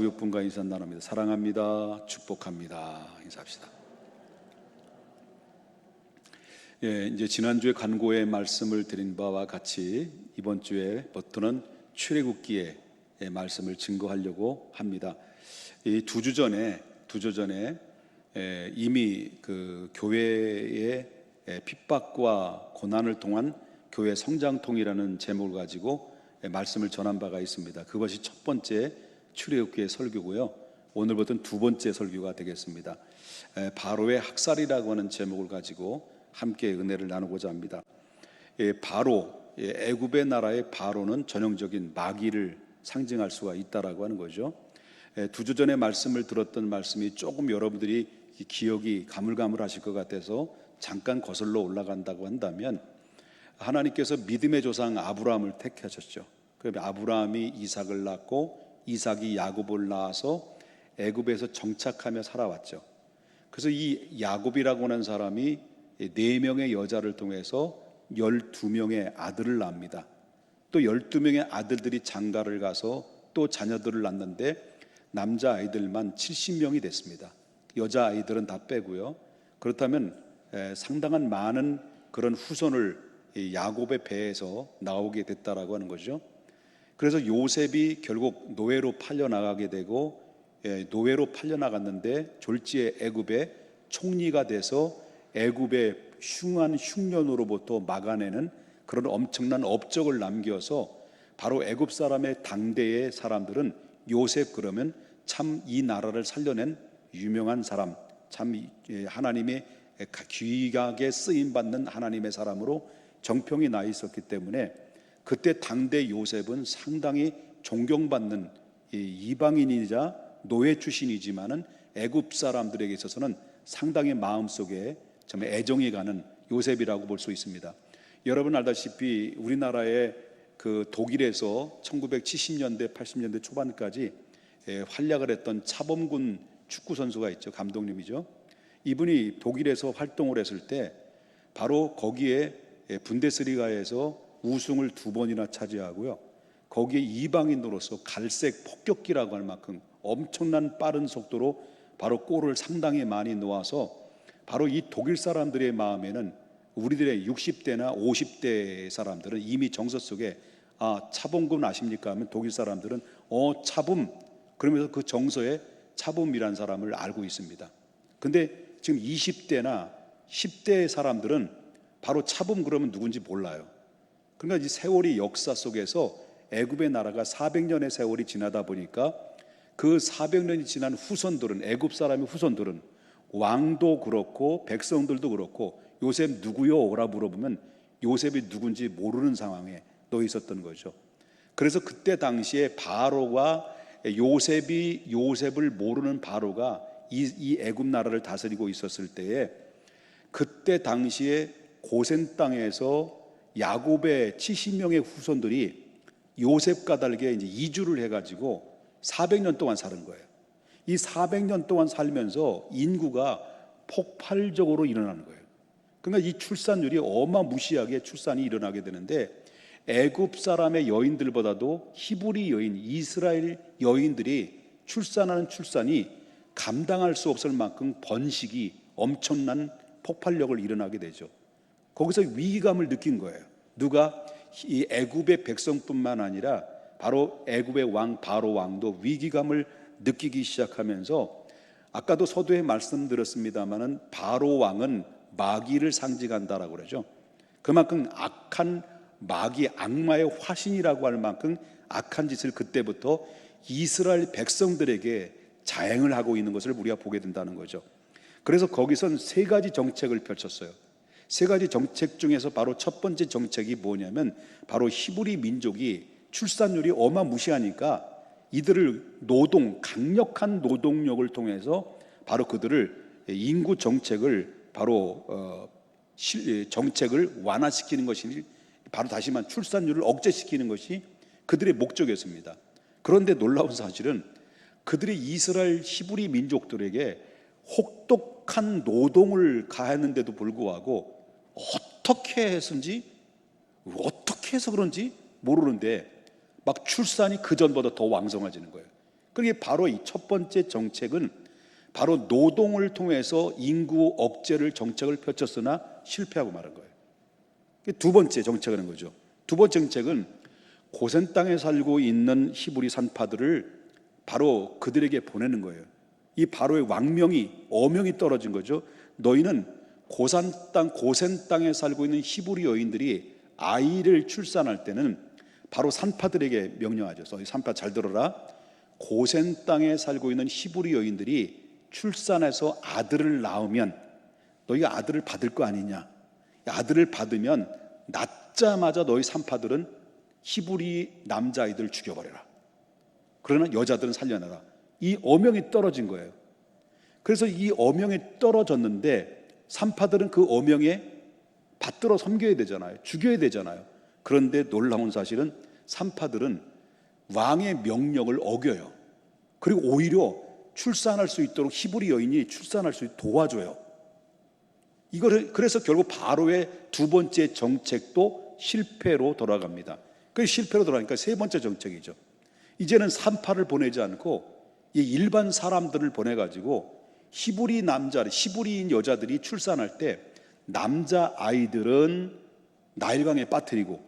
교육분과 인사 나눕니다. 사랑합니다. 축복합니다. 인사합시다. 이제 지난주에 간고의 말씀을 드린 바와 같이 이번 주에부터는 출애굽기의 말씀을 증거하려고 합니다. 이 두 주 전에 이미 그 교회의 핍박과 고난을 통한 교회 성장통이라는 제목을 가지고 말씀을 전한 바가 있습니다. 그것이 첫 번째 출애굽기의 설교고요. 오늘부터는 두 번째 설교가 되겠습니다. 바로의 학살이라고 하는 제목을 가지고 함께 은혜를 나누고자 합니다. 바로, 애굽의 나라의 바로는 전형적인 마귀를 상징할 수가 있다라고 하는 거죠. 두 주 전에 말씀을 들었던 말씀이 조금 여러분들이 기억이 가물가물하실 것 같아서 잠깐 거슬러 올라간다고 한다면, 하나님께서 믿음의 조상 아브라함을 택하셨죠. 그러면 아브라함이 이삭을 낳고 이삭이 야곱을 낳아서 애굽에서 정착하며 살아왔죠. 그래서 이 야곱이라고 하는 사람이 4명의 여자를 통해서 12명의 아들을 낳습니다. 또 12명의 아들들이 장가를 가서 또 자녀들을 낳는데 남자아이들만 70명이 됐습니다. 여자아이들은 다 빼고요. 그렇다면 상당한 많은 그런 후손을 야곱의 배에서 나오게 됐다라고 하는 거죠. 그래서 요셉이 결국 노예로 팔려나가게 되고, 노예로 팔려나갔는데 졸지에 애굽의 총리가 돼서 애굽의 흉한 흉년으로부터 막아내는 그런 엄청난 업적을 남겨서 바로 애굽 사람의 당대의 사람들은 요셉 그러면 참 이 나라를 살려낸 유명한 사람, 참 하나님의 귀하게 쓰임받는 하나님의 사람으로 정평이 나 있었기 때문에 그때 당대 요셉은 상당히 존경받는 이방인이자 노예 출신이지만은 애굽 사람들에게 있어서는 상당히 마음속에 좀 애정이 가는 요셉이라고 볼 수 있습니다. 여러분 알다시피 우리나라의 그 독일에서 1970년대 80년대 초반까지 활약을 했던 차범근 축구 선수가 있죠. 감독님이죠. 이분이 독일에서 활동을 했을 때 바로 거기에 분데스리가에서 우승을 2번이나 차지하고요. 거기에 이방인으로서 갈색 폭격기라고 할 만큼 엄청난 빠른 속도로 바로 골을 상당히 많이 놓아서 바로 이 독일 사람들의 마음에는 우리들의 60대나 50대 사람들은 이미 정서 속에 차범근 아십니까 하면 독일 사람들은 차범, 그러면서 그 정서에 차범이라는 사람을 알고 있습니다. 근데 지금 20대나 10대 사람들은 바로 차범 그러면 누군지 몰라요. 그러니까 이 세월이 역사 속에서 애굽의 나라가 400년의 세월이 지나다 보니까 그 400년이 지난 후손들은, 애굽 사람의 후손들은 왕도 그렇고 백성들도 그렇고 요셉 누구요? 라고 물어보면 요셉이 누군지 모르는 상황에 놓여 있었던 거죠. 그래서 그때 당시에 바로가 요셉을 모르는 바로가 이 애굽 나라를 다스리고 있었을 때에 그때 당시에 고센 땅에서 야곱의 70명의 후손들이 요셉 까닭에 이제 이주를 해가지고 400년 동안 사는 거예요. 이 400년 동안 살면서 인구가 폭발적으로 일어나는 거예요. 그러니까 이 출산율이 어마무시하게 출산이 일어나게 되는데 애굽 사람의 여인들보다도 히브리 여인, 이스라엘 여인들이 출산하는 출산이 감당할 수 없을 만큼 번식이 엄청난 폭발력을 일어나게 되죠. 거기서 위기감을 느낀 거예요. 누가? 이 애굽의 백성뿐만 아니라 바로 애굽의 왕 바로 왕도 위기감을 느끼기 시작하면서, 아까도 서두에 말씀드렸습니다마는 바로 왕은 마귀를 상징한다라고 그러죠. 그만큼 악한 마귀, 악마의 화신이라고 할 만큼 악한 짓을 그때부터 이스라엘 백성들에게 자행을 하고 있는 것을 우리가 보게 된다는 거죠. 그래서 거기선 3가지 정책을 펼쳤어요. 3가지 정책 중에서 바로 첫 번째 정책이 뭐냐면 바로 히브리 민족이 출산율이 어마무시하니까 이들을 강력한 노동력을 통해서 바로 그들을 인구 정책을 정책을 완화시키는 것이, 바로 다시 말하면 출산율을 억제시키는 것이 그들의 목적이었습니다. 그런데 놀라운 사실은 그들이 이스라엘 히브리 민족들에게 혹독한 노동을 가했는데도 불구하고 어떻게 해서 그런지 모르는데 막 출산이 그전보다 더 왕성해지는 거예요. 그게 바로 이 첫 번째 정책은 바로 노동을 통해서 인구 억제를 정책을 펼쳤으나 실패하고 말은 거예요. 두 번째 정책을 하는 거죠. 두 번째 정책은 고센 땅에 살고 있는 히브리 산파들을 바로 그들에게 보내는 거예요. 이 바로의 왕명이 어명이 떨어진 거죠. 너희는 고센 땅에 살고 있는 히브리 여인들이 아이를 출산할 때는 바로 산파들에게 명령하죠. 너희 산파 잘 들어라. 고센 땅에 살고 있는 히브리 여인들이 출산해서 아들을 낳으면 너희가 아들을 받을 거 아니냐. 아들을 받으면 낳자마자 너희 산파들은 히브리 남자아이들을 죽여버려라. 그러나 여자들은 살려내라. 이 어명이 떨어진 거예요. 그래서 이 어명이 떨어졌는데 산파들은 그 어명에 받들어 섬겨야 되잖아요. 죽여야 되잖아요. 그런데 놀라운 사실은 산파들은 왕의 명령을 어겨요. 그리고 오히려 출산할 수 있도록 히브리 여인이 출산할 수 있도록 도와줘요. 이거를 그래서 결국 바로의 두 번째 정책도 실패로 돌아갑니다. 그 실패로 돌아가니까 세 번째 정책이죠. 이제는 산파를 보내지 않고 이 일반 사람들을 보내가지고 히브리 히브리인 여자들이 출산할 때 남자 아이들은 나일강에 빠뜨리고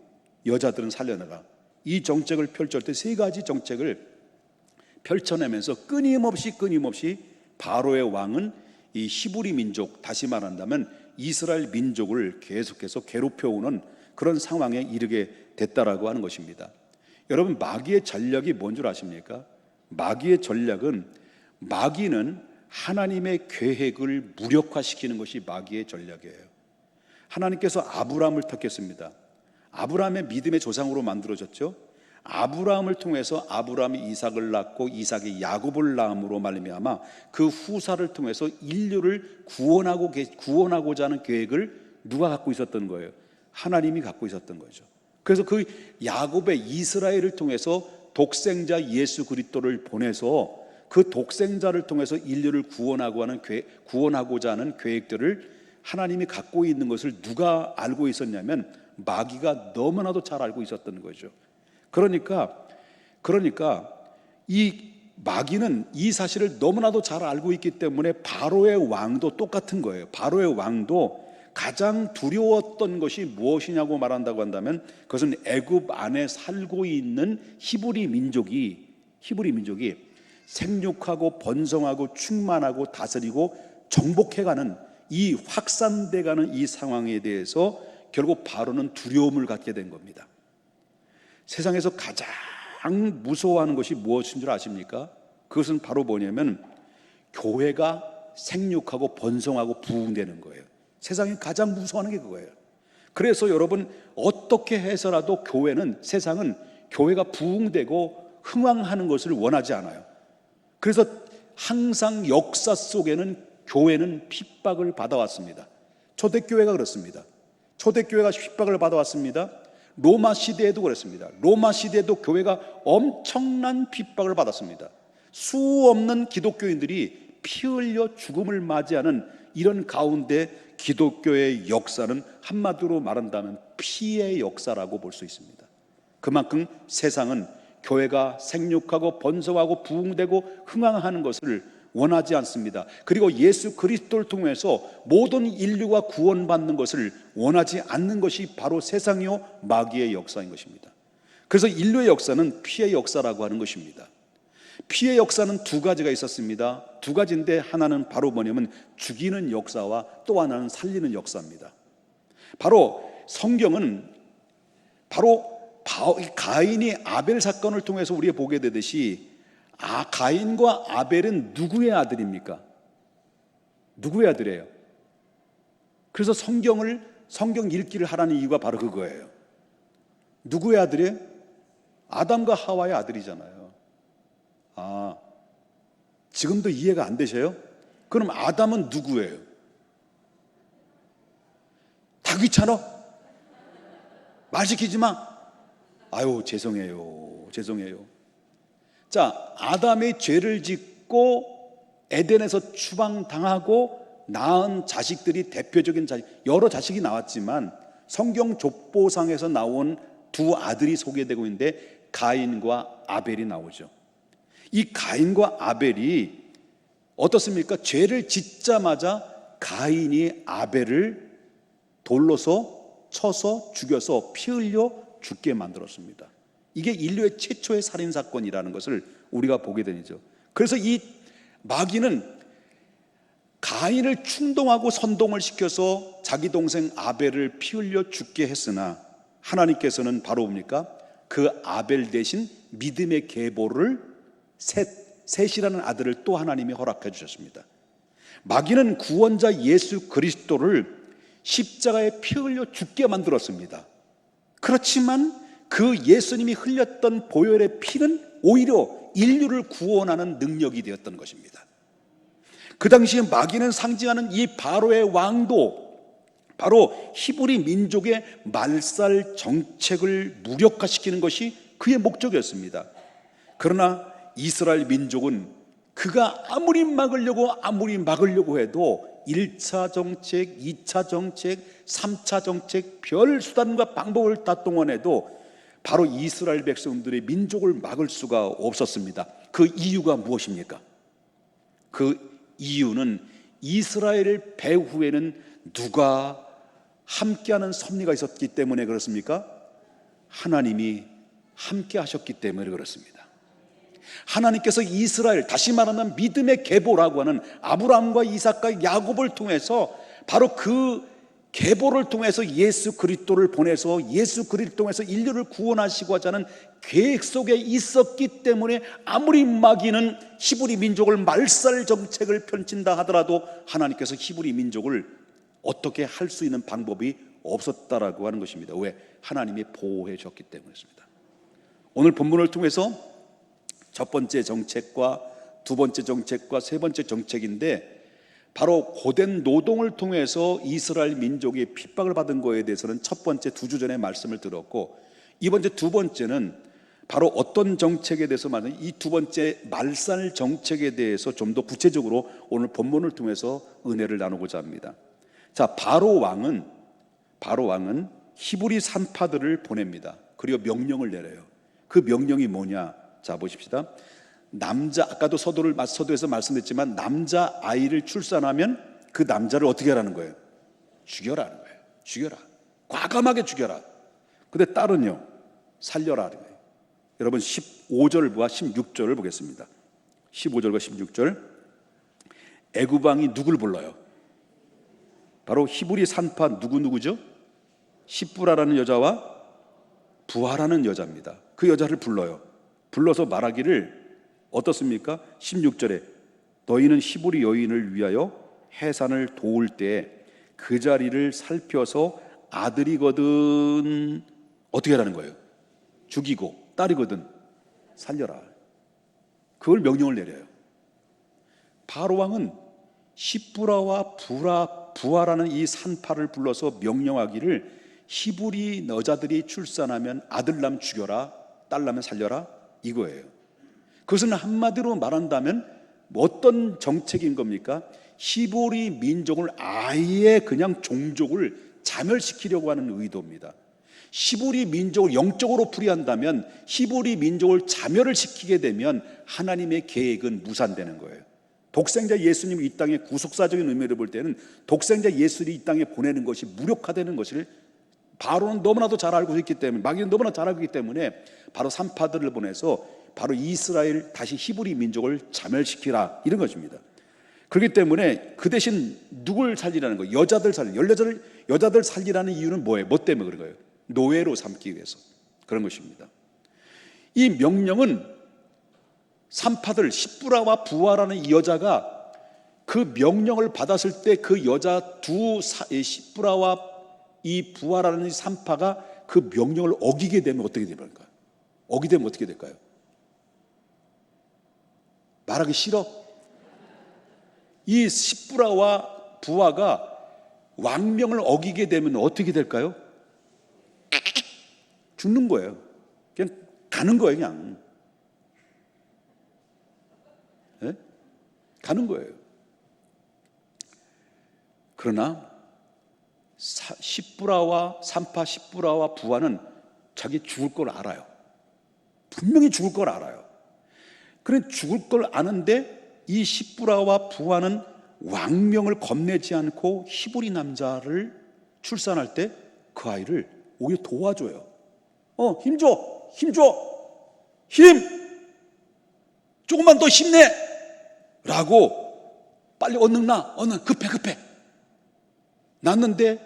여자들은 살려내라. 이 정책을 펼칠 때 세 가지 정책을 펼쳐내면서 끊임없이 바로의 왕은 이 히브리 민족, 다시 말한다면 이스라엘 민족을 계속해서 괴롭혀오는 그런 상황에 이르게 됐다라고 하는 것입니다. 여러분, 마귀의 전략이 뭔 줄 아십니까? 마귀의 전략은, 마귀는 하나님의 계획을 무력화시키는 것이 마귀의 전략이에요. 하나님께서 아브라함을 택했습니다. 아브라함의 믿음의 조상으로 만들어졌죠. 아브라함을 통해서 아브라함이 이삭을 낳고 이삭이 야곱을 낳음으로 말미암아 그 후사를 통해서 인류를 구원하고자 하는 계획을 누가 갖고 있었던 거예요? 하나님이 갖고 있었던 거죠. 그래서 그 야곱의 이스라엘을 통해서 독생자 예수 그리스도를 보내서 그 독생자를 통해서 인류를 구원하고자 하는 계획들을 하나님이 갖고 있는 것을 누가 알고 있었냐면 마귀가 너무나도 잘 알고 있었던 거죠. 그러니까 이 마귀는 이 사실을 너무나도 잘 알고 있기 때문에 바로의 왕도 똑같은 거예요. 바로의 왕도 가장 두려웠던 것이 무엇이냐고 말한다고 한다면 그것은 애굽 안에 살고 있는 히브리 민족이 생육하고 번성하고 충만하고 다스리고 정복해가는 이 확산돼가는 이 상황에 대해서 결국 바로는 두려움을 갖게 된 겁니다. 세상에서 가장 무서워하는 것이 무엇인 줄 아십니까? 그것은 바로 뭐냐면 교회가 생육하고 번성하고 부흥되는 거예요. 세상이 가장 무서워하는 게 그거예요. 그래서 여러분, 어떻게 해서라도 세상은 교회가 부흥되고 흥왕하는 것을 원하지 않아요. 그래서 항상 역사 속에는 교회는 핍박을 받아왔습니다. 초대교회가 그렇습니다. 초대교회가 핍박을 받아왔습니다. 로마 시대에도 그랬습니다. 로마 시대에도 교회가 엄청난 핍박을 받았습니다. 수없는 기독교인들이 피 흘려 죽음을 맞이하는 이런 가운데 기독교의 역사는 한마디로 말한다면 피의 역사라고 볼 수 있습니다. 그만큼 세상은 교회가 생육하고 번성하고 부흥되고 흥왕하는 것을 원하지 않습니다. 그리고 예수 그리스도를 통해서 모든 인류가 구원받는 것을 원하지 않는 것이 바로 세상이요 마귀의 역사인 것입니다. 그래서 인류의 역사는 피의 역사라고 하는 것입니다. 피의 역사는 두 가지가 있었습니다. 두 가지인데 하나는 바로 뭐냐면 죽이는 역사와 또 하나는 살리는 역사입니다. 바로 성경은 바로 가인이 아벨 사건을 통해서 우리가 보게 되듯이 가인과 아벨은 누구의 아들입니까? 누구의 아들이에요? 그래서 성경 읽기를 하라는 이유가 바로 그거예요. 누구의 아들이에요? 아담과 하와의 아들이잖아요. 지금도 이해가 안 되셔요? 그럼 아담은 누구예요? 다 귀찮아? 말 시키지 마. 아유, 죄송해요. 자, 아담이 죄를 짓고 에덴에서 추방당하고 낳은 자식들이 대표적인 여러 자식이 나왔지만 성경 족보상에서 나온 두 아들이 소개되고 있는데 가인과 아벨이 나오죠. 이 가인과 아벨이 어떻습니까? 죄를 짓자마자 가인이 아벨을 돌로서 쳐서 죽여서 피 흘려 죽게 만들었습니다. 이게 인류의 최초의 살인사건이라는 것을 우리가 보게 되죠. 그래서 이 마귀는 가인을 충동하고 선동을 시켜서 자기 동생 아벨을 피 흘려 죽게 했으나 하나님께서는 바로 뭡니까? 그 아벨 대신 믿음의 계보를 셋이라는 아들을 또 하나님이 허락해 주셨습니다. 마귀는 구원자 예수 그리스도를 십자가에 피 흘려 죽게 만들었습니다. 그렇지만 그 예수님이 흘렸던 보혈의 피는 오히려 인류를 구원하는 능력이 되었던 것입니다. 그 당시에 마귀는 상징하는 이 바로의 왕도 바로 히브리 민족의 말살 정책을 무력화시키는 것이 그의 목적이었습니다. 그러나 이스라엘 민족은 그가 아무리 막으려고 해도 1차 정책, 2차 정책, 3차 정책, 별 수단과 방법을 다 동원해도 바로 이스라엘 백성들의 민족을 막을 수가 없었습니다. 그 이유가 무엇입니까? 그 이유는 이스라엘 배후에는 누가 함께하는 섭리가 있었기 때문에 그렇습니까? 하나님이 함께 하셨기 때문에 그렇습니다. 하나님께서 이스라엘, 다시 말하면 믿음의 계보라고 하는 아브라함과 이삭과 야곱을 통해서 바로 그 계보를 통해서 예수 그리스도를 보내서 예수 그리스도를 통해서 인류를 구원하시고 하자는 계획 속에 있었기 때문에 아무리 마귀는 히브리 민족을 말살 정책을 펼친다 하더라도 하나님께서 히브리 민족을 어떻게 할 수 있는 방법이 없었다라고 하는 것입니다. 왜? 하나님이 보호해 주셨기 때문이었습니다. 오늘 본문을 통해서 첫 번째 정책과 두 번째 정책과 세 번째 정책인데 바로 고된 노동을 통해서 이스라엘 민족이 핍박을 받은 것에 대해서는 첫 번째 두 주 전에 말씀을 들었고, 이번 주 두 번째는 바로 어떤 정책에 대해서 말하는 이 두 번째 말살 정책에 대해서 좀 더 구체적으로 오늘 본문을 통해서 은혜를 나누고자 합니다. 자, 바로 왕은 히브리 산파들을 보냅니다. 그리고 명령을 내려요. 그 명령이 뭐냐? 자, 보십시다. 아까도 서도에서 말씀드렸지만 남자 아이를 출산하면 그 남자를 어떻게 하라는 거예요? 죽여라는 거예요. 죽여라. 과감하게 죽여라. 근데 딸은요, 살려라 하는 거예요. 여러분 15절과 16절을 보겠습니다. 15절과 16절. 애굽 왕이 누굴 불러요? 바로 히브리 산파 누구죠? 십부라라는 여자와 부하라는 여자입니다. 그 여자를 불러요. 불러서 말하기를 어떻습니까? 16절에 너희는 히브리 여인을 위하여 해산을 도울 때 그 자리를 살펴서 아들이거든 어떻게 하라는 거예요? 죽이고, 딸이거든 살려라. 그걸 명령을 내려요. 바로 왕은 십부라와 부하라는 이 산파를 불러서 명령하기를 히브리 여자들이 출산하면 아들남 죽여라, 딸나면 살려라 이거예요. 그것은 한마디로 말한다면 어떤 정책인 겁니까? 히브리 민족을 아예 그냥 종족을 자멸시키려고 하는 의도입니다. 히브리 민족을 영적으로 풀이한다면 히브리 민족을 자멸을 시키게 되면 하나님의 계획은 무산되는 거예요. 독생자 예수님이 이 땅에 구속사적인 의미를 볼 때는 독생자 예수를 이 땅에 보내는 것이 무력화되는 것을 바로는 너무나도 잘 알고 있기 때문에, 마귀는 너무나 잘 알고 있기 때문에 바로 산파들을 보내서 바로 이스라엘 다시 히브리 민족을 자멸시키라 이런 것입니다. 그렇기 때문에 그 대신 누굴 살리라는 거예요? 여자들 살리라는 이유는 뭐예요? 뭐 때문에 그런 거예요? 노예로 삼기 위해서 그런 것입니다. 이 명령은 산파들 십부라와 부하라는 이 여자가 그 명령을 받았을 때 그 여자 십부라와 이 부하라는 이 산파가 그 명령을 어기게 되면 어떻게 됩니까? 어기되면 어떻게 될까요? 말하기 싫어? 이 십부라와 부하가 왕명을 어기게 되면 어떻게 될까요? 죽는 거예요. 그냥 가는 거예요. 그냥 네? 가는 거예요. 그러나 산파 십부라와 부하는 자기 죽을 걸 알아요. 분명히 죽을 걸 알아요. 그래 죽을 걸 아는데 이 십부라와 부하는 왕명을 겁내지 않고 히브리 남자를 출산할 때 그 아이를 오히려 도와줘요. 힘줘, 힘, 조금만 더 힘내 라고, 빨리 얼른 나, 얼른 급해 낳는데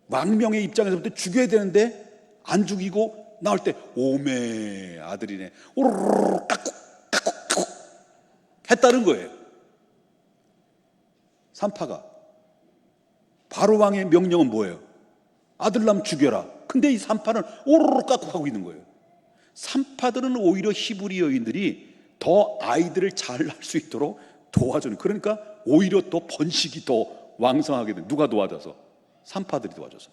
왕명의 입장에서부터 죽여야 되는데 안 죽이고 나올 때 오메 아들이네, 오르르 까꿍 했다는 거예요. 산파가. 바로 왕의 명령은 뭐예요? 아들 낳으면 죽여라. 근데 이 산파는 오르르 까꿍 하고 있는 거예요. 산파들은 오히려 히브리 여인들이 더 아이들을 잘 낳을 수 있도록 도와주는, 그러니까 오히려 더 번식이 더 왕성하게 돼. 누가 도와줘서? 산파들이 도와줘서.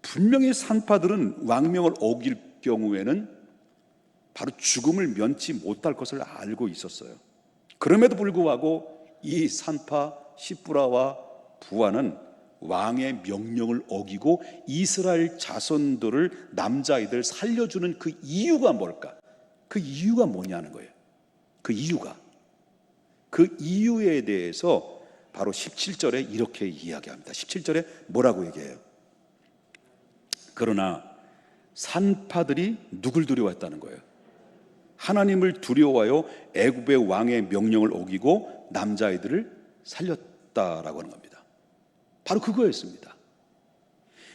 분명히 산파들은 왕명을 어길 경우에는 바로 죽음을 면치 못할 것을 알고 있었어요. 그럼에도 불구하고 이 산파 십부라와 부하는 왕의 명령을 어기고 이스라엘 자손들을, 남자아이들 살려주는 그 이유가 뭘까? 그 이유가 뭐냐는 거예요. 그 이유에 대해서 바로 17절에 이렇게 이야기합니다. 17절에 뭐라고 얘기해요? 그러나 산파들이 누굴 두려워했다는 거예요? 하나님을 두려워하여 애굽의 왕의 명령을 어기고 남자아이들을 살렸다라고 하는 겁니다. 바로 그거였습니다.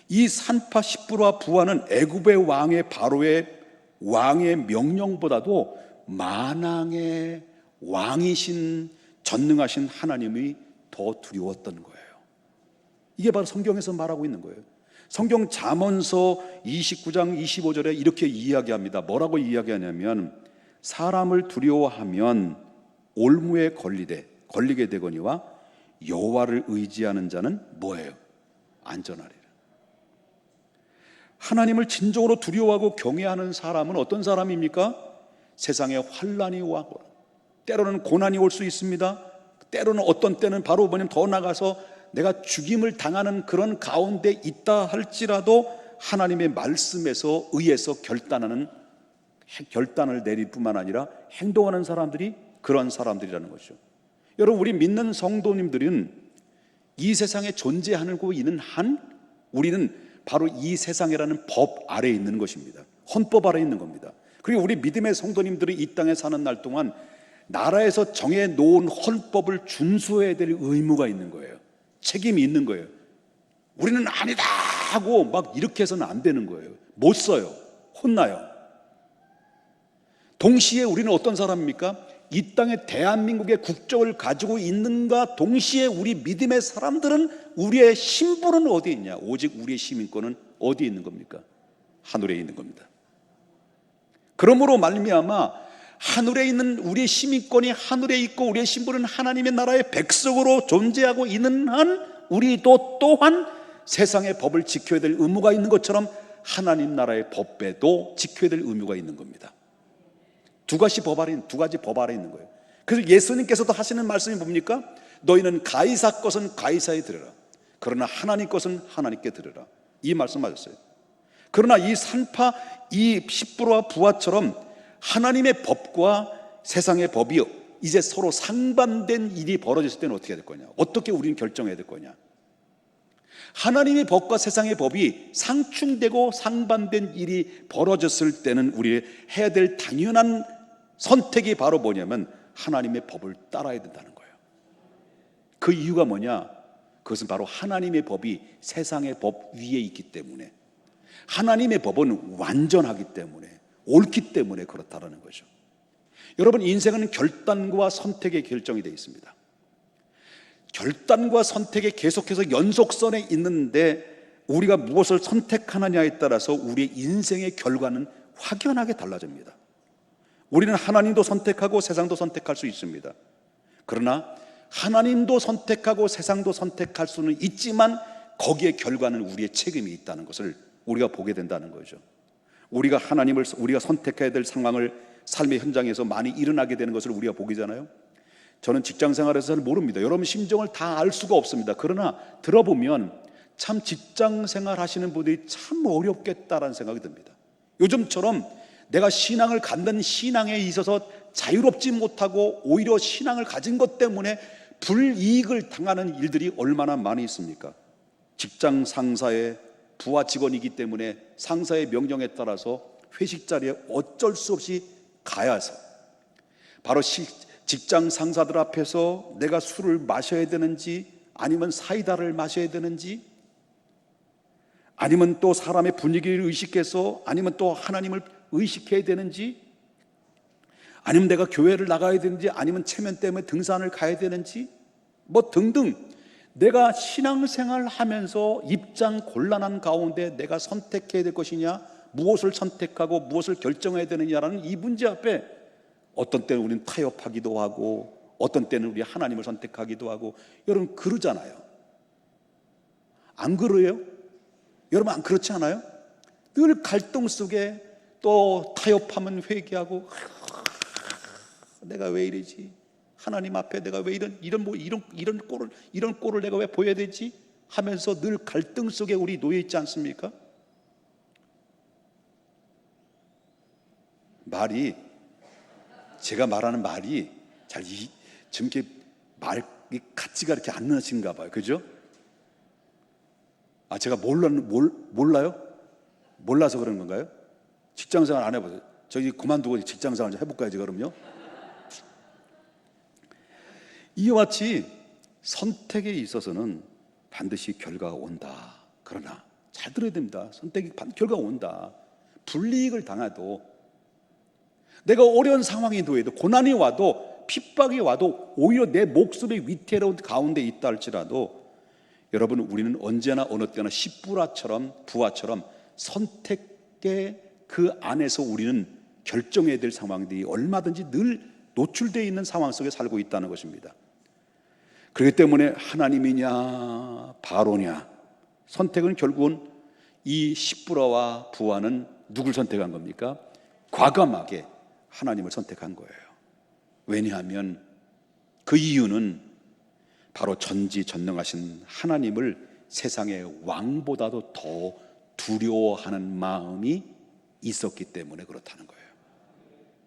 이 산파 십부와 부하는 애굽의 왕의 바로의 왕의 명령보다도 만왕의 왕이신 전능하신 하나님이 더 두려웠던 거예요. 이게 바로 성경에서 말하고 있는 거예요. 성경 잠언서 29장 25절에 이렇게 이야기합니다. 뭐라고 이야기하냐면, 사람을 두려워하면 올무에 걸리게 되거니와 여호와를 의지하는 자는 뭐예요? 안전하리라. 하나님을 진정으로 두려워하고 경외하는 사람은 어떤 사람입니까? 세상에 환난이 와고 때로는 고난이 올 수 있습니다. 때로는 어떤 때는 바로 더 나가서 내가 죽임을 당하는 그런 가운데 있다 할지라도 하나님의 말씀에서 의해서 결단을 내릴 뿐만 아니라 행동하는 사람들이 그런 사람들이라는 거죠. 여러분, 우리 믿는 성도님들은 이 세상에 존재하고 있는 한 우리는 바로 이 세상이라는 법 아래에 있는 것입니다. 헌법 아래에 있는 겁니다. 그리고 우리 믿음의 성도님들이 이 땅에 사는 날 동안 나라에서 정해놓은 헌법을 준수해야 될 의무가 있는 거예요. 책임이 있는 거예요. 우리는 아니다 하고 막 이렇게 해서는 안 되는 거예요. 못 써요. 혼나요. 동시에 우리는 어떤 사람입니까? 이 땅에 대한민국의 국적을 가지고 있는가 동시에 우리 믿음의 사람들은 우리의 신분은 어디에 있냐? 오직 우리의 시민권은 어디에 있는 겁니까? 하늘에 있는 겁니다. 그러므로 말미암아 하늘에 있는 우리의 시민권이 하늘에 있고 우리의 신분은 하나님의 나라의 백성으로 존재하고 있는 한 우리도 또한 세상의 법을 지켜야 될 의무가 있는 것처럼 하나님 나라의 법에도 지켜야 될 의무가 있는 겁니다. 두 가지 법 아래 있는 거예요. 그래서 예수님께서도 하시는 말씀이 뭡니까? 너희는 가이사 것은 가이사에 드려라. 그러나 하나님 것은 하나님께 드려라. 이 말씀 맞았어요. 그러나 이 산파, 이 십부와 부하처럼 하나님의 법과 세상의 법이 이제 서로 상반된 일이 벌어졌을 때는 어떻게 될 거냐? 어떻게 우리는 결정해야 될 거냐? 하나님의 법과 세상의 법이 상충되고 상반된 일이 벌어졌을 때는 우리 해야 될 당연한 선택이 바로 뭐냐면 하나님의 법을 따라야 된다는 거예요. 그 이유가 뭐냐? 그것은 바로 하나님의 법이 세상의 법 위에 있기 때문에, 하나님의 법은 완전하기 때문에, 옳기 때문에 그렇다라는 거죠. 여러분, 인생은 결단과 선택의 결정이 되어 있습니다. 결단과 선택에 계속해서 연속선에 있는데 우리가 무엇을 선택하느냐에 따라서 우리의 인생의 결과는 확연하게 달라집니다. 우리는 하나님도 선택하고 세상도 선택할 수 있습니다. 그러나 하나님도 선택하고 세상도 선택할 수는 있지만 거기에 결과는 우리의 책임이 있다는 것을 우리가 보게 된다는 거죠. 우리가 선택해야 될 상황을 삶의 현장에서 많이 일어나게 되는 것을 우리가 보기잖아요. 저는 직장 생활에서 잘 모릅니다. 여러분 심정을 다 알 수가 없습니다. 그러나 들어보면 참 직장 생활 하시는 분들이 참 어렵겠다라는 생각이 듭니다. 요즘처럼 내가 신앙을 갖는 신앙에 있어서 자유롭지 못하고 오히려 신앙을 가진 것 때문에 불이익을 당하는 일들이 얼마나 많이 있습니까? 직장 상사의 부하 직원이기 때문에 상사의 명령에 따라서 회식 자리에 어쩔 수 없이 가야 해서 바로 직장 상사들 앞에서 내가 술을 마셔야 되는지 아니면 사이다를 마셔야 되는지 아니면 또 사람의 분위기를 의식해서 아니면 또 하나님을 의식해야 되는지 아니면 내가 교회를 나가야 되는지 아니면 체면 때문에 등산을 가야 되는지 뭐 등등 내가 신앙생활을 하면서 입장 곤란한 가운데 내가 선택해야 될 것이냐 무엇을 선택하고 무엇을 결정해야 되느냐라는 이 문제 앞에 어떤 때는 우리는 타협하기도 하고 어떤 때는 우리 하나님을 선택하기도 하고 여러분 그러잖아요. 안 그래요? 여러분 안 그렇지 않아요? 늘 갈등 속에 또 타협하면 회개하고 내가 왜 이러지? 하나님 앞에 내가 왜 이런 꼴을 내가 왜 보여야 되지? 하면서 늘 갈등 속에 우리 놓여 있지 않습니까? 제가 말하는 말이 지금 이렇게 가치가 이렇게 안 나신가 봐요. 그죠? 제가 몰라요? 몰라서 그런 건가요? 직장생활 안 해보세요. 저기 그만두고 직장생활 좀 해볼까요, 그럼요? 이와 같이 선택에 있어서는 반드시 결과가 온다. 그러나 잘 들어야 됩니다. 선택이 결과가 온다. 불이익을 당해도 내가 어려운 상황이 놓여도 고난이 와도 핍박이 와도 오히려 내 목숨이 위태로운 가운데 있다 할지라도 여러분 우리는 언제나 어느 때나 십부라처럼 부하처럼 선택의 그 안에서 우리는 결정해야 될 상황들이 얼마든지 늘 노출되어 있는 상황 속에 살고 있다는 것입니다. 그렇기 때문에 하나님이냐 바로냐 선택은 결국은 이 십부라와 부하는 누굴 선택한 겁니까? 과감하게 하나님을 선택한 거예요. 왜냐하면 그 이유는 바로 전지전능하신 하나님을 세상의 왕보다도 더 두려워하는 마음이 있었기 때문에 그렇다는 거예요.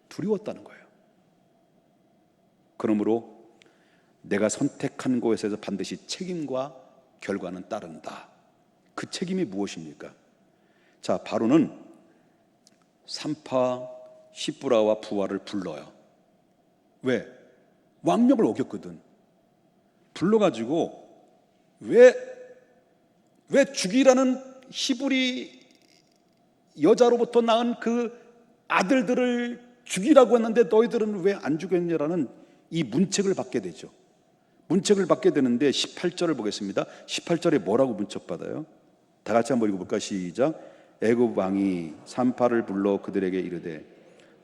두려웠다는 거예요. 그러므로 내가 선택한 곳에서 반드시 책임과 결과는 따른다. 그 책임이 무엇입니까? 자, 바로는 산파 십부라와 부하를 불러요. 왜? 왕명을 어겼거든. 불러가지고 왜 죽이라는 히브리 여자로부터 낳은 그 아들들을 죽이라고 했는데 너희들은 왜 안 죽였냐라는 이 문책을 받게 되죠. 문책을 받게 되는데 18절을 보겠습니다. 18절에 뭐라고 문책받아요? 다 같이 한번 읽어볼까? 시작. 애굽 왕이 산파를 불러 그들에게 이르되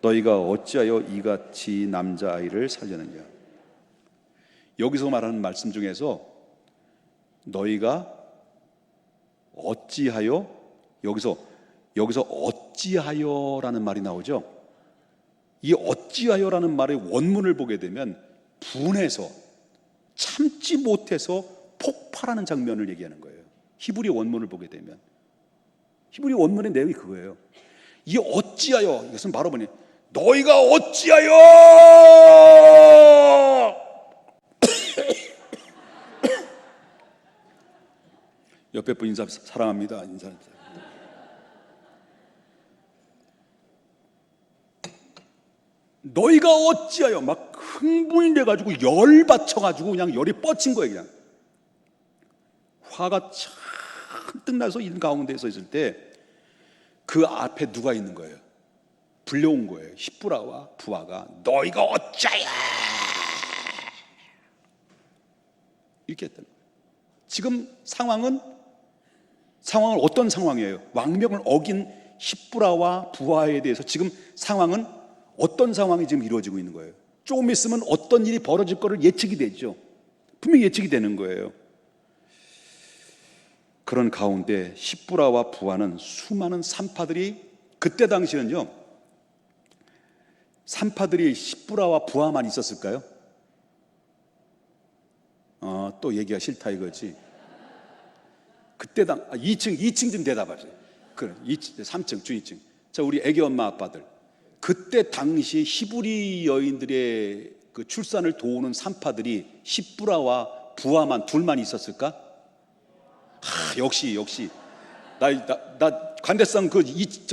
너희가 어찌하여 이같이 남자아이를 살렸느냐. 여기서 말하는 말씀 중에서 너희가 어찌하여 여기서 어찌하여라는 말이 나오죠. 이 어찌하여라는 말의 원문을 보게 되면 분해서 참지 못해서 폭발하는 장면을 얘기하는 거예요. 히브리 원문을 보게 되면 히브리 원문의 내용이 그거예요. 이 어찌하여 이것은 바로 뭐냐? 너희가 어찌하여 옆에 분 인사 사랑합니다. 인사. 너희가 어찌하여 막 흥분이 돼가지고 열 받쳐가지고 그냥 열이 뻗친 거예요. 그냥 화가 잔뜩 나서 이 가운데 서 있을 때 그 앞에 누가 있는 거예요? 불려온 거예요. 십부라와 부하가 너희가 어찌하여 이렇게 했던 거예요. 지금 상황은 어떤 상황이에요? 왕명을 어긴 십부라와 부하에 대해서 지금 상황은 어떤 상황이 지금 이루어지고 있는 거예요? 조금 있으면 어떤 일이 벌어질 거를 예측이 되죠. 분명히 예측이 되는 거예요. 그런 가운데 십부라와 부하는 수많은 산파들이 그때 당시는요. 산파들이 십부라와 부하만 있었을까요? 또 얘기가 싫다 이거지. 그때 2층 좀 대답하세요. 그래, 3층, 주 2층. 자, 우리 애기 엄마 아빠들. 그때 당시 히브리 여인들의 그 출산을 도우는 산파들이 십부라와 부하만 둘만 있었을까? 역시 나 관대상 저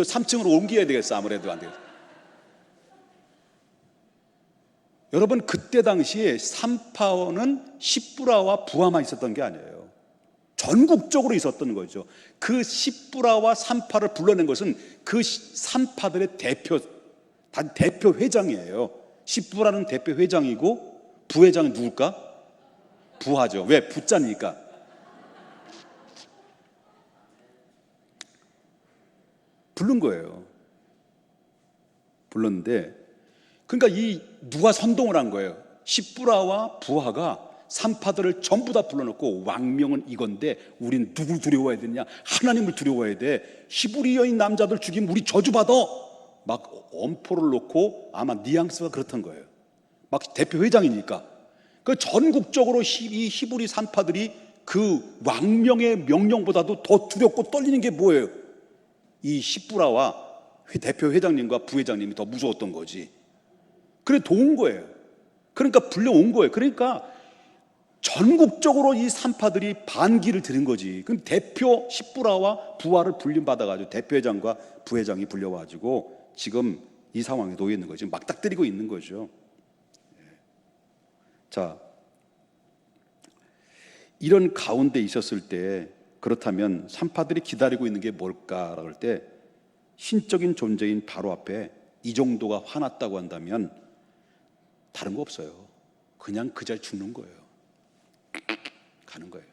3층으로 옮겨야 되겠어. 아무래도 안 되겠어. 여러분, 그때 당시에 산파는 십부라와 부하만 있었던 게 아니에요. 전국적으로 있었던 거죠. 그 십부라와 산파를 불러낸 것은 그 산파들의 대표 회장이에요. 십부라는 대표 회장이고 부회장은 누굴까? 부하죠. 왜? 부자니까. 부른 거예요. 불렀는데, 그러니까 누가 선동을 한 거예요? 십부라와 부하가 산파들을 전부 다 불러놓고, 왕명은 이건데 우린 누굴 두려워해야 되냐? 하나님을 두려워해야 돼. 히브리 여인 남자들 죽이면 우리 저주받아. 막 엄포를 놓고, 아마 뉘앙스가 그렇던 거예요. 막 대표 회장이니까. 그 전국적으로 이 히브리 산파들이 그 왕명의 명령보다도 더 두렵고 떨리는 게 뭐예요? 이 십부라와 대표 회장님과 부회장님이 더 무서웠던 거지. 그래 도운 거예요. 그러니까 불려온 거예요. 그러니까 전국적으로 이 산파들이 반기를 들은 거지. 그럼 대표 십부라와 부하를 불림받아가지고 대표 회장과 부회장이 불려와가지고 지금 이 상황에 놓여 있는 거죠. 막닥뜨리고 있는 거죠. 자, 이런 가운데 있었을 때, 그렇다면 산파들이 기다리고 있는 게 뭘까라고 할 때, 신적인 존재인 바로 앞에 이 정도가 화났다고 한다면 다른 거 없어요. 그냥 그 자리에 죽는 거예요. 가는 거예요.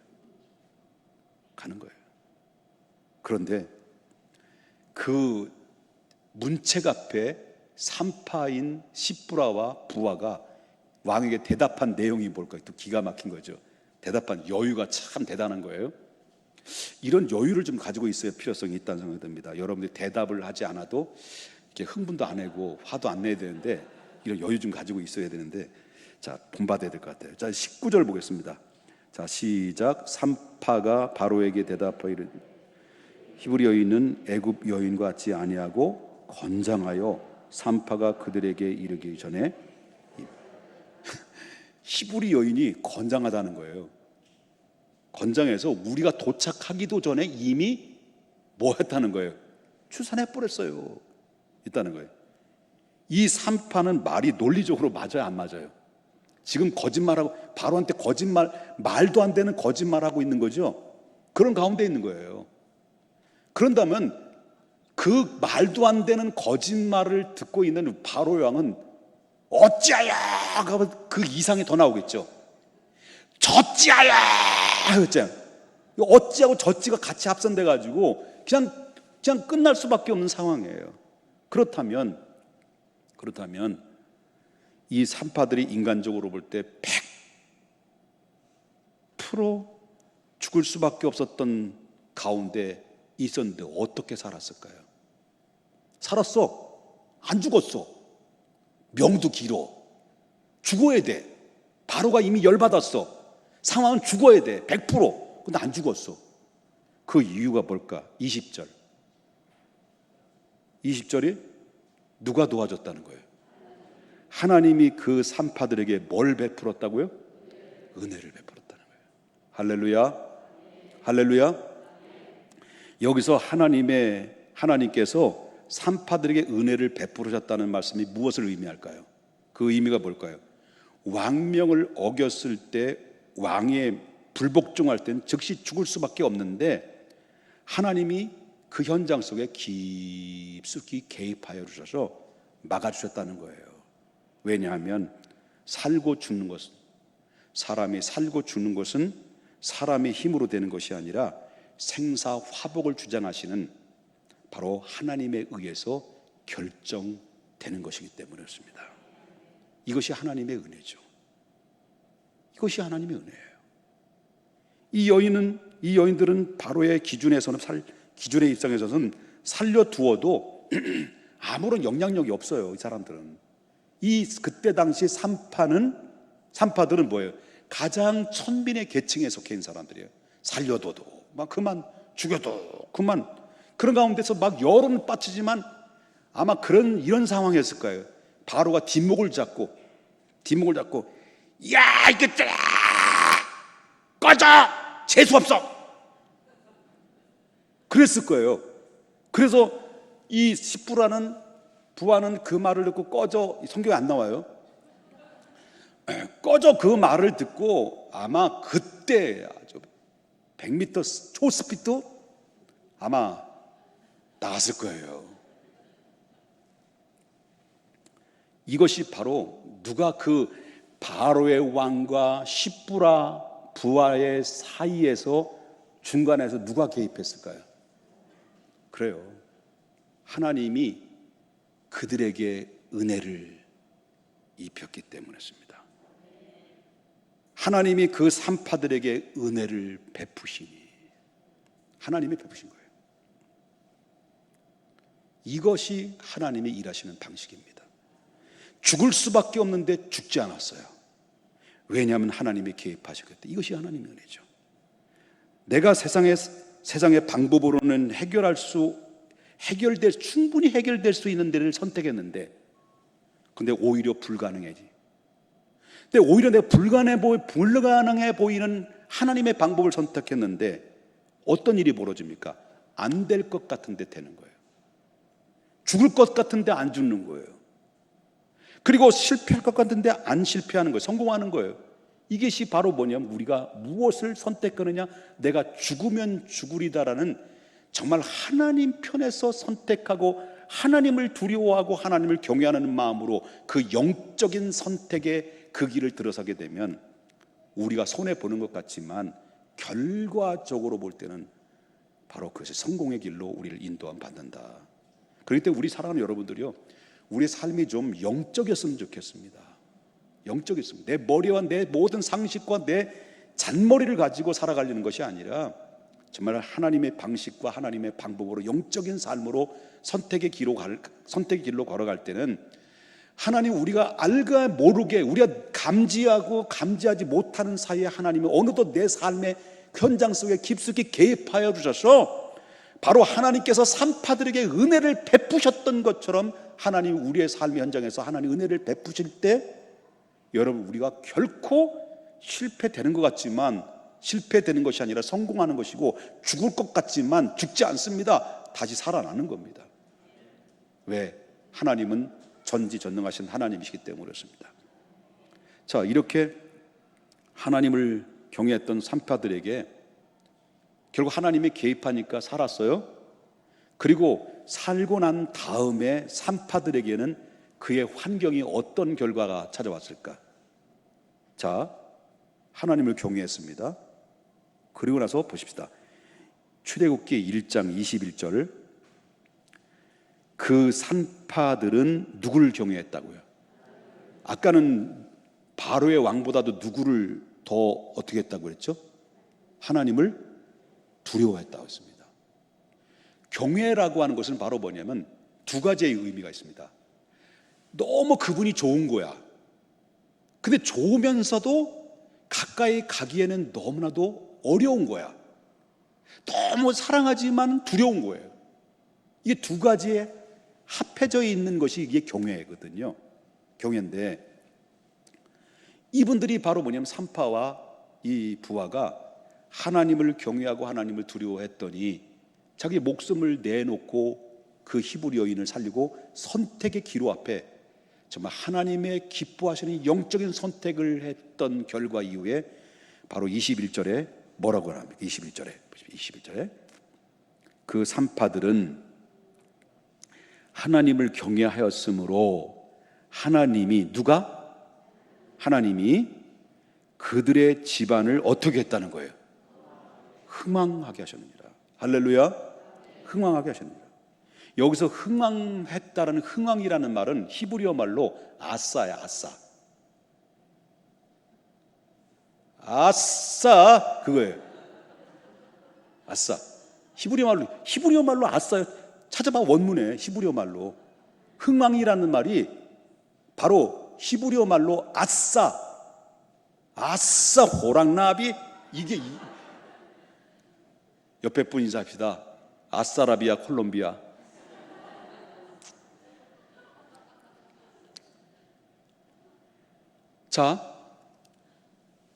그런데 그 문책 앞에 산파인 십부라와 부하가 왕에게 대답한 내용이 뭘까요? 또 기가 막힌 거죠. 대답한 여유가 참 대단한 거예요. 이런 여유를 좀 가지고 있어야 필요성이 있다는 생각이 듭니다. 여러분들이 대답을 하지 않아도 이렇게 흥분도 안 내고 화도 안 내야 되는데, 이런 여유 좀 가지고 있어야 되는데, 자, 본받아야 될 것 같아요. 자, 19절 보겠습니다. 자, 시작. 산파가 바로에게 대답하여 히브리 여인은 애굽 여인과 같지 아니하고 건장하여 산파가 그들에게 이르기 전에 히브리 여인이 건장하다는 거예요. 건장해서 우리가 도착하기도 전에 이미 뭐 했다는 거예요? 출산해버렸어요. 있다는 거예요. 이 산파는 말이 논리적으로 맞아요, 안 맞아요? 지금 거짓말하고, 바로한테 말도 안 되는 거짓말하고 있는 거죠. 그런 가운데 있는 거예요. 그런다면 그 말도 안 되는 거짓말을 듣고 있는 바로 왕은 어찌하여 하면 그 이상이 더 나오겠죠. 저찌하여 했잖아요. 어찌하고 저찌가 같이 합산돼 가지고 그냥 끝날 수밖에 없는 상황이에요. 그렇다면 이 산파들이 인간적으로 볼 때 100% 죽을 수밖에 없었던 가운데 있었는데 어떻게 살았을까요? 살았어. 안 죽었어. 명도 길어. 죽어야 돼. 바로가 이미 열받았어. 상황은 죽어야 돼. 100%. 근데 안 죽었어. 그 이유가 뭘까? 20절이 누가 도와줬다는 거예요? 하나님이 그 산파들에게 뭘 베풀었다고요? 은혜를 베풀었다는 거예요. 할렐루야. 여기서 하나님께서 산파들에게 은혜를 베푸셨다는 말씀이 무엇을 의미할까요? 그 의미가 뭘까요? 왕명을 어겼을 때, 왕의 불복종할 때는 즉시 죽을 수밖에 없는데, 하나님이 그 현장 속에 깊숙이 개입하여 주셔서 막아주셨다는 거예요. 왜냐하면 사람이 살고 죽는 것은 사람의 힘으로 되는 것이 아니라 생사화복을 주장하시는 바로 하나님에 의해서 결정되는 것이기 때문이었습니다. 이것이 하나님의 은혜죠. 이것이 하나님의 은혜예요. 이 여인들은 바로의 기준의 입장에서는 살려두어도 아무런 영향력이 없어요. 이 사람들은. 그때 당시 산파들은 뭐예요? 가장 천민의 계층에 속해 있는 사람들이에요. 살려둬도 막 그만, 죽여도 그만. 그런 가운데서 막 여론은 빠지지만 아마 이런 상황이었을 거예요. 바로가 뒷목을 잡고 야 이것들아 꺼져 재수 없어 그랬을 거예요. 그래서 이 십부라는 부하는 그 말을 듣고 꺼져, 성경에 안 나와요. 꺼져 그 말을 듣고 아마 그때 아주 100m 초스피드 아마 나갔을 거예요. 이것이 바로 누가 그 바로의 왕과 십부라 부하의 사이에서 중간에서 누가 개입했을까요? 그래요. 하나님이 그들에게 은혜를 입혔기 때문이었습니다. 하나님이 그 산파들에게 은혜를 베푸시니 하나님이 베푸신 거예요. 이것이 하나님이 일하시는 방식입니다. 죽을 수밖에 없는데 죽지 않았어요. 왜냐하면 하나님이 개입하셨기 때문에. 이것이 하나님의 은혜죠. 내가 세상의 방법으로는 충분히 해결될 수 있는 데를 선택했는데, 근데 오히려 불가능해지. 근데 오히려 내가 불가능해 보이는 하나님의 방법을 선택했는데 어떤 일이 벌어집니까? 안 될 것 같은데 되는 거예요. 죽을 것 같은데 안 죽는 거예요. 그리고 실패할 것 같은데 안 실패하는 거예요. 성공하는 거예요. 이것이 바로 뭐냐면 우리가 무엇을 선택하느냐, 내가 죽으면 죽으리다라는 정말 하나님 편에서 선택하고 하나님을 두려워하고 하나님을 경외하는 마음으로 그 영적인 선택의 그 길을 들어서게 되면 우리가 손해보는 것 같지만 결과적으로 볼 때는 바로 그것이 성공의 길로 우리를 인도함 받는다. 그렇기 때문에 우리 사랑하는 여러분들이요, 우리의 삶이 좀 영적이었으면 좋겠습니다. 영적이었습니다. 내 머리와 내 모든 상식과 내 잔머리를 가지고 살아가려는 것이 아니라 정말 하나님의 방식과 하나님의 방법으로 영적인 삶으로 선택의 길로 걸어갈 때는 하나님, 우리가 알게 모르게 우리가 감지하고 감지하지 못하는 사이에 하나님이 어느덧 내 삶의 현장 속에 깊숙이 개입하여 주셔서 바로 하나님께서 산파들에게 은혜를 베푸셨던 것처럼 하나님 우리의 삶의 현장에서 하나님 은혜를 베푸실 때 여러분, 우리가 결코 실패되는 것 같지만 실패되는 것이 아니라 성공하는 것이고, 죽을 것 같지만 죽지 않습니다. 다시 살아나는 겁니다. 왜? 하나님은 전지전능하신 하나님이시기 때문에 그렇습니다. 자, 이렇게 하나님을 경외했던 산파들에게 결국 하나님이 개입하니까 살았어요. 그리고 살고 난 다음에 산파들에게는 그의 환경이 어떤 결과가 찾아왔을까? 자, 하나님을 경외했습니다. 그리고 나서 보십시다. 출애굽기 1장 21절, 그 산파들은 누구를 경외했다고요? 아까는 바로의 왕보다도 누구를 더 어떻게 했다고 그랬죠? 하나님을 두려워했다고 했습니다. 경외라고 하는 것은 바로 뭐냐면 두 가지의 의미가 있습니다. 너무 그분이 좋은 거야. 근데 좋으면서도 가까이 가기에는 너무나도 어려운 거야. 너무 사랑하지만 두려운 거예요. 이게 두 가지에 합해져 있는 것이 이게 경외거든요. 경외인데 이분들이 바로 뭐냐면 산파와 이 부하가 하나님을 경외하고 하나님을 두려워했더니 자기 목숨을 내놓고 그 히브리 여인을 살리고 선택의 기로 앞에 정말 하나님의 기뻐하시는 영적인 선택을 했던 결과 이후에 바로 21절에 뭐라고 합니까? 21절에 그 산파들은 하나님을 경외하였으므로 하나님이 그들의 집안을 어떻게 했다는 거예요? 흥왕하게 하셨느니라. 할렐루야. 흥왕하게 하셨느니라. 여기서 흥왕했다라는 흥왕이라는 말은 히브리어 말로 아싸야. 아싸 그거예요. 아싸. 히브리어 말로 아싸. 찾아봐, 원문에 히브리어 말로 흥왕이라는 말이 바로 히브리어 말로 아싸 호랑나비. 이게 옆에 분 인사합시다. 아싸라비아 콜롬비아. 자,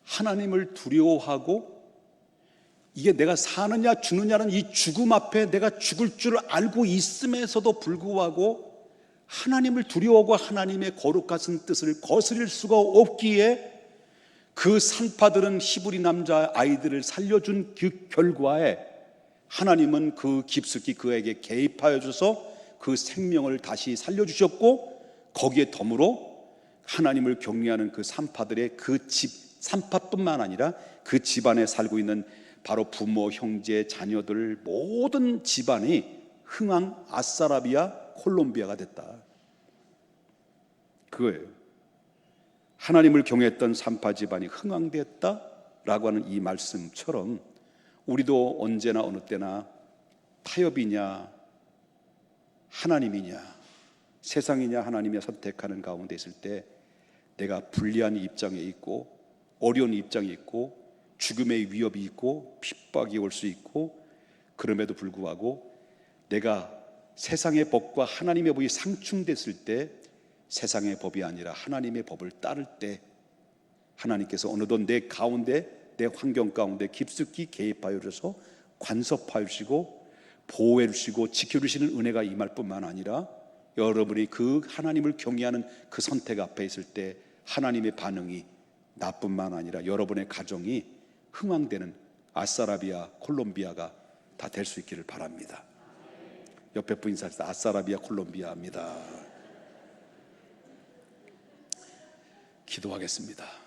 하나님을 두려워하고 이게 내가 사느냐 죽느냐는 이 죽음 앞에 내가 죽을 줄 알고 있음에서도 불구하고 하나님을 두려워하고 하나님의 거룩하신 뜻을 거스릴 수가 없기에 그 산파들은 히브리 남자 아이들을 살려준 그 결과에 하나님은 그 깊숙이 그에게 개입하여 줘서 그 생명을 다시 살려주셨고, 거기에 덤으로 하나님을 경외하는 그 산파들의 그 집, 산파뿐만 아니라 그 집안에 살고 있는 바로 부모, 형제, 자녀들 모든 집안이 흥왕 아싸라비아 콜롬비아가 됐다. 그거예요. 하나님을 경외했던 산파 집안이 흥왕되었다라고 하는 이 말씀처럼 우리도 언제나 어느 때나 타협이냐 하나님이냐 세상이냐 하나님이냐 선택하는 가운데 있을 때 내가 불리한 입장에 있고 어려운 입장에 있고 죽음의 위협이 있고 핍박이 올 수 있고, 그럼에도 불구하고 내가 세상의 법과 하나님의 법이 상충됐을 때 세상의 법이 아니라 하나님의 법을 따를 때 하나님께서 어느덧 내 가운데 내 환경 가운데 깊숙이 개입하여 주셔서 간섭하여 주시고 보호해 주시고 지켜 주시는 은혜가 임할 뿐만 아니라 여러분이 그 하나님을 경외하는 그 선택 앞에 있을 때 하나님의 반응이 나뿐만 아니라 여러분의 가정이 흥왕되는 아싸라비아 콜롬비아가 다 될 수 있기를 바랍니다. 옆에 분 인사해서 아싸라비아 콜롬비아입니다. 기도하겠습니다.